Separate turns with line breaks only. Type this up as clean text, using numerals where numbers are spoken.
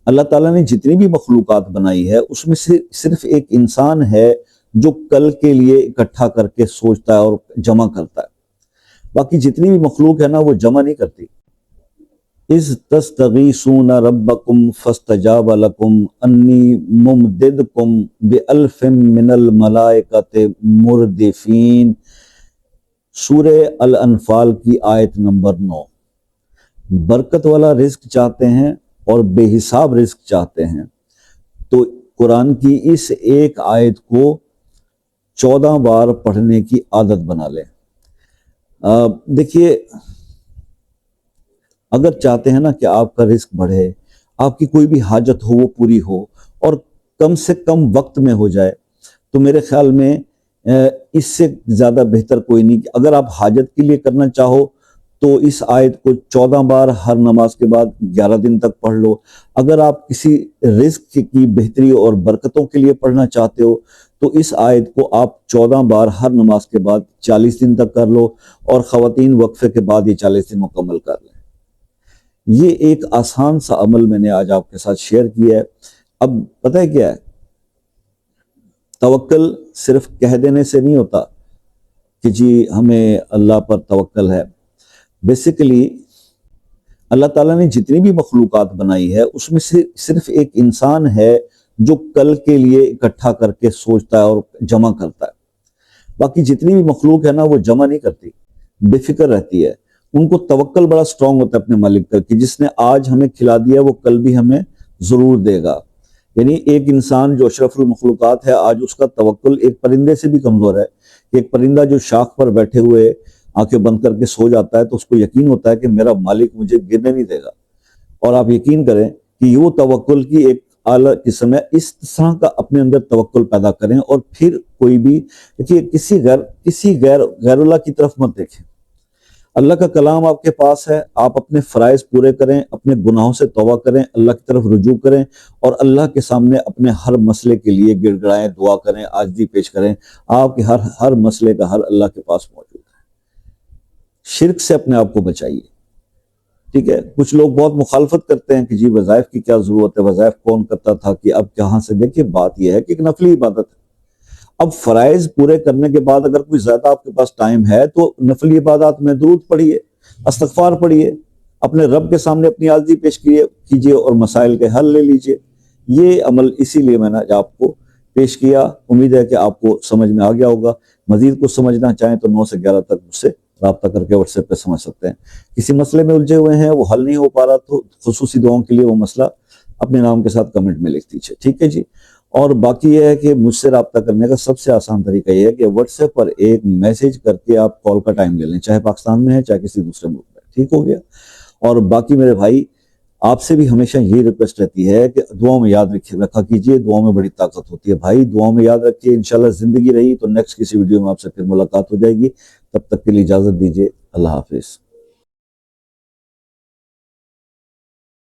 اللہ تعالیٰ نے جتنی بھی مخلوقات بنائی ہے اس میں سے صرف ایک انسان ہے جو کل کے لیے اکٹھا کر کے سوچتا ہے اور جمع کرتا ہے، باقی جتنی بھی مخلوق ہے نا وہ جمع نہیں کرتی۔ اذ تستغیثون ربکم فاستجاب لکم انی ممددکم بألف من الملائکۃ مردفین، سورہ الانفال کی آیت نمبر 9۔ برکت والا رزق چاہتے ہیں اور بے حساب رزق چاہتے ہیں تو قرآن کی اس ایک آیت کو 14 بار پڑھنے کی عادت بنا لیں۔ دیکھیے، اگر چاہتے ہیں نا کہ آپ کا رزق بڑھے، آپ کی کوئی بھی حاجت ہو وہ پوری ہو اور کم سے کم وقت میں ہو جائے، تو میرے خیال میں اس سے زیادہ بہتر کوئی نہیں۔ اگر آپ حاجت کے لیے کرنا چاہو تو اس آیت کو 14 بار ہر نماز کے بعد 11 دن تک پڑھ لو۔ اگر آپ کسی رزق کی بہتری اور برکتوں کے لیے پڑھنا چاہتے ہو تو اس آیت کو آپ 14 بار ہر نماز کے بعد 40 دن تک کر لو، اور خواتین وقفے کے بعد یہ 40 دن مکمل کر لیں۔ یہ ایک آسان سا عمل میں نے آج آپ کے ساتھ شیئر کیا ہے۔ اب پتہ ہے کیا ہے، توکل صرف کہہ دینے سے نہیں ہوتا کہ جی ہمیں اللہ پر توکل ہے۔ بیسیکلی اللہ تعالیٰ نے جتنی بھی مخلوقات بنائی ہے اس میں سے صرف ایک انسان ہے جو کل کے لیے اکٹھا کر کے سوچتا ہے اور جمع کرتا ہے، باقی جتنی بھی مخلوق ہے نا وہ جمع نہیں کرتی، بے فکر رہتی ہے۔ ان کو توکل بڑا سٹرونگ ہوتا ہے اپنے مالک پر کہ جس نے آج ہمیں کھلا دیا وہ کل بھی ہمیں ضرور دے گا۔ یعنی ایک انسان جو اشرف المخلوقات ہے، آج اس کا توکل ایک پرندے سے بھی کمزور ہے۔ ایک پرندہ جو شاخ پر بیٹھے ہوئے آنکھیں بند کر کے سو جاتا ہے تو اس کو یقین ہوتا ہے کہ میرا مالک مجھے گرنے نہیں دے گا، اور آپ یقین کریں کہ یہ توکل کی ایک اعلیٰ قسم ہے۔ اس طرح کا اپنے اندر توکل پیدا کریں، اور پھر کوئی بھی دیکھیے کسی غیر اللہ کی طرف مت دیکھیں۔ اللہ کا کلام آپ کے پاس ہے، آپ اپنے فرائض پورے کریں، اپنے گناہوں سے توبہ کریں، اللہ کی طرف رجوع کریں، اور اللہ کے سامنے اپنے ہر مسئلے کے لیے گڑ گڑائیں، دعا کریں، عاجزی پیش کریں۔ آپ کے ہر مسئلے کا حل اللہ کے پاس موجود ہے۔ شرک سے اپنے آپ کو بچائیے، ٹھیک ہے؟ کچھ لوگ بہت مخالفت کرتے ہیں کہ جی وظائف کی کیا ضرورت ہے، وظائف کون کرتا تھا، کہ اب کہاں سے؟ دیکھیے بات یہ ہے کہ ایک نفلی عبادت ہے۔ اب فرائض پورے کرنے کے بعد اگر کوئی زیادہ آپ کے پاس ٹائم ہے تو نفلی عبادات میں درود پڑھیے، استغفار پڑھیے، اپنے رب کے سامنے اپنی عاجزی پیش کیجیے اور مسائل کے حل لے لیجیے۔ یہ عمل اسی لیے میں نے آپ کو پیش کیا۔ امید ہے کہ آپ کو سمجھ میں آ گیا ہوگا۔ مزید کچھ سمجھنا چاہیں تو 9 سے 11 تک مجھ سے رابطہ کر کے واٹس ایپ پہ سمجھ سکتے ہیں۔ کسی مسئلے میں الجھے ہوئے ہیں، وہ حل نہیں ہو پا رہا، تو خصوصی دعاؤں کے لیے وہ مسئلہ اپنے نام کے ساتھ کمنٹ میں لکھ دیجیے، ٹھیک ہے جی؟ اور باقی یہ ہے کہ مجھ سے رابطہ کرنے کا سب سے آسان طریقہ یہ ہے کہ واٹس ایپ پر ایک میسج کر کے آپ کال کا ٹائم لے لیں، چاہے پاکستان میں ہے چاہے کسی دوسرے ملک میں، ٹھیک ہو گیا؟ اور باقی میرے بھائی، آپ سے بھی ہمیشہ یہ ریکویسٹ رہتی ہے کہ دعاؤں میں یاد رکھا کیجیے، دعاؤں میں بڑی طاقت ہوتی ہے بھائی، دعاؤں میں یاد رکھیے۔ انشاءاللہ زندگی رہی تو نیکسٹ کسی ویڈیو میں آپ سے پھر ملاقات ہو جائے گی۔ تب تک کے لیے اجازت دیجیے، اللہ حافظ۔